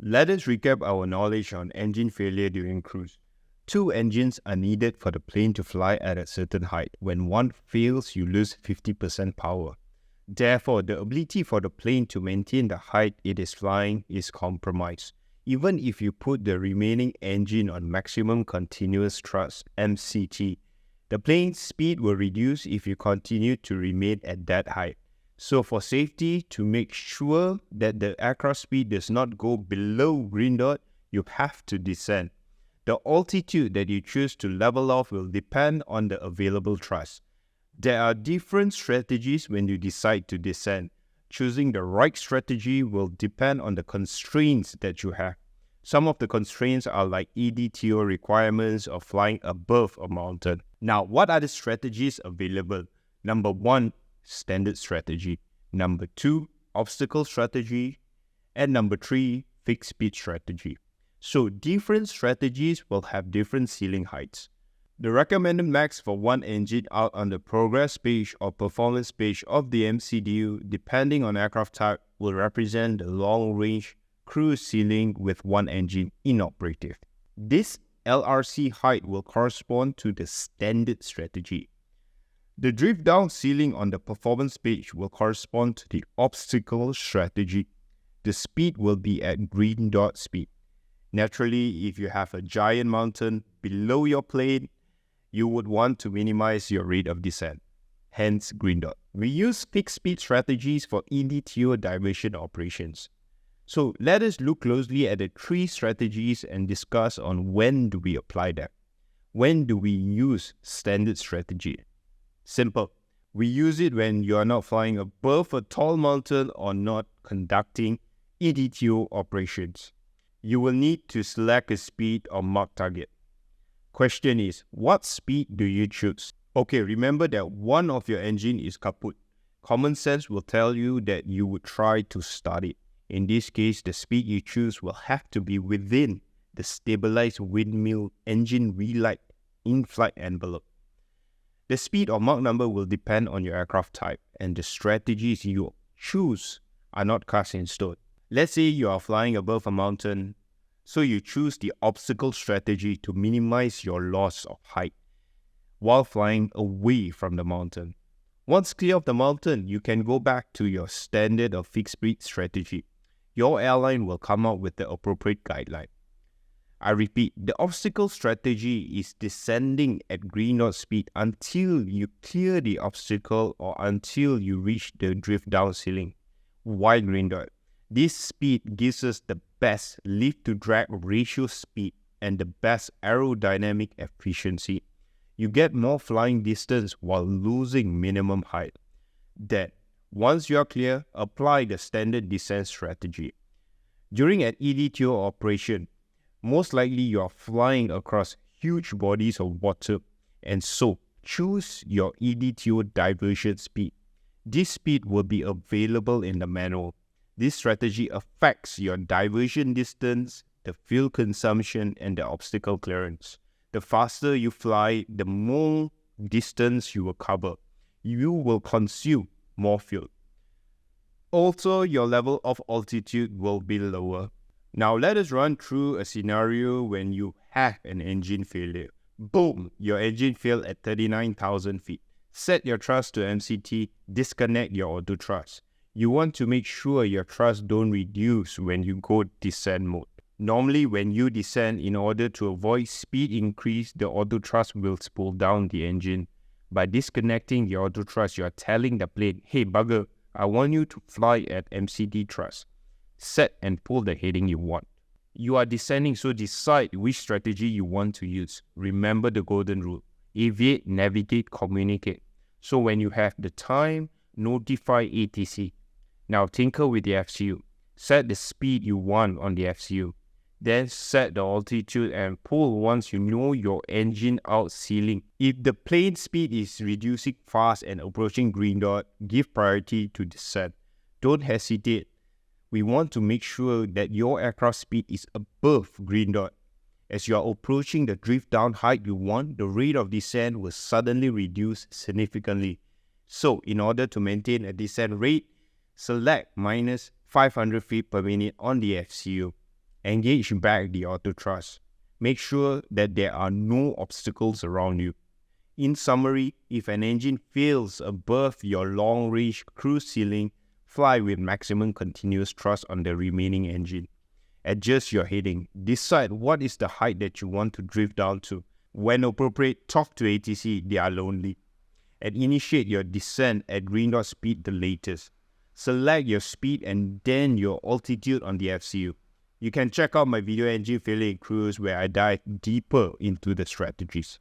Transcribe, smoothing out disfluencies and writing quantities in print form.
let us recap our knowledge on engine failure during cruise. Two engines are needed for the plane to fly at a certain height. When one fails, you lose 50% power. Therefore, the ability for the plane to maintain the height it is flying is compromised. Even if you put the remaining engine on maximum continuous thrust, MCT, the plane's speed will reduce if you continue to remain at that height. So for safety, to make sure that the aircraft speed does not go below green dot, you have to descend. The altitude that you choose to level off will depend on the available thrust. There are different strategies when you decide to descend. Choosing the right strategy will depend on the constraints that you have. Some of the constraints are like EDTO requirements of flying above a mountain. Now, what are the strategies available? Number 1, standard strategy. Number 2, obstacle strategy. And number 3, fixed speed strategy. So different strategies will have different ceiling heights. The recommended max for one engine out on the progress page or performance page of the MCDU, depending on aircraft type, will represent the long-range cruise ceiling with one engine inoperative. This LRC height will correspond to the standard strategy. The drift down ceiling on the performance page will correspond to the obstacle strategy. The speed will be at green dot speed. Naturally, if you have a giant mountain below your plane, you would want to minimize your rate of descent, hence green dot. We use fixed speed strategies for EDTO diversion operations. So let us look closely at the 3 strategies and discuss on when do we apply them. When do we use standard strategy? Simple. We use it when you are not flying above a tall mountain or not conducting EDTO operations. You will need to select a speed or mark target. Question is, what speed do you choose? Okay, remember that one of your engine is kaput. Common sense will tell you that you would try to start it. In this case, the speed you choose will have to be within the stabilized windmill engine relight in-flight envelope. The speed or Mach number will depend on your aircraft type, and the strategies you choose are not cast in stone. Let's say you are flying above a mountain, so you choose the obstacle strategy to minimize your loss of height while flying away from the mountain. Once clear of the mountain, you can go back to your standard or fixed speed strategy. Your airline will come up with the appropriate guideline. I repeat, the obstacle strategy is descending at green dot speed until you clear the obstacle or until you reach the drift down ceiling. Why green dot? This speed gives us the best lift to drag ratio speed and the best aerodynamic efficiency. You get more flying distance while losing minimum height. Then, once you are clear, apply the standard descent strategy. During an EDTO operation, most likely you are flying across huge bodies of water, and so choose your EDTO diversion speed. This speed will be available in the manual. This strategy affects your diversion distance, the fuel consumption, and the obstacle clearance. The faster you fly, the more distance you will cover. You will consume more fuel. Also, your level of altitude will be lower. Now let us run through a scenario when you have an engine failure. Boom! Your engine failed at 39,000 feet. Set your thrust to MCT, disconnect your auto thrust. You want to make sure your thrust don't reduce when you go descent mode. Normally, when you descend, in order to avoid speed increase, the auto thrust will pull down the engine. By disconnecting the auto thrust, you are telling the plane, hey bugger, I want you to fly at MCT thrust. Set and pull the heading you want. You are descending, so decide which strategy you want to use. Remember the golden rule. Aviate, navigate, communicate. So when you have the time, notify ATC. Now tinker with the FCU. Set the speed you want on the FCU. Then set the altitude and pull once you know your engine out ceiling. If the plane speed is reducing fast and approaching green dot, give priority to descent. Don't hesitate. We want to make sure that your aircraft speed is above green dot. As you are approaching the drift down height you want, the rate of descent will suddenly reduce significantly. So, in order to maintain a descent rate, select minus 500 feet per minute on the FCU. Engage back the auto thrust. Make sure that there are no obstacles around you. In summary, if an engine fails above your long-range cruise ceiling, fly with maximum continuous thrust on the remaining engine. Adjust your heading. Decide what is the height that you want to drift down to. When appropriate, talk to ATC, they are lonely. And initiate your descent at green dot speed the latest. Select your speed and then your altitude on the FCU. You can check out my video Engine Failure in Cruise where I dive deeper into the strategies.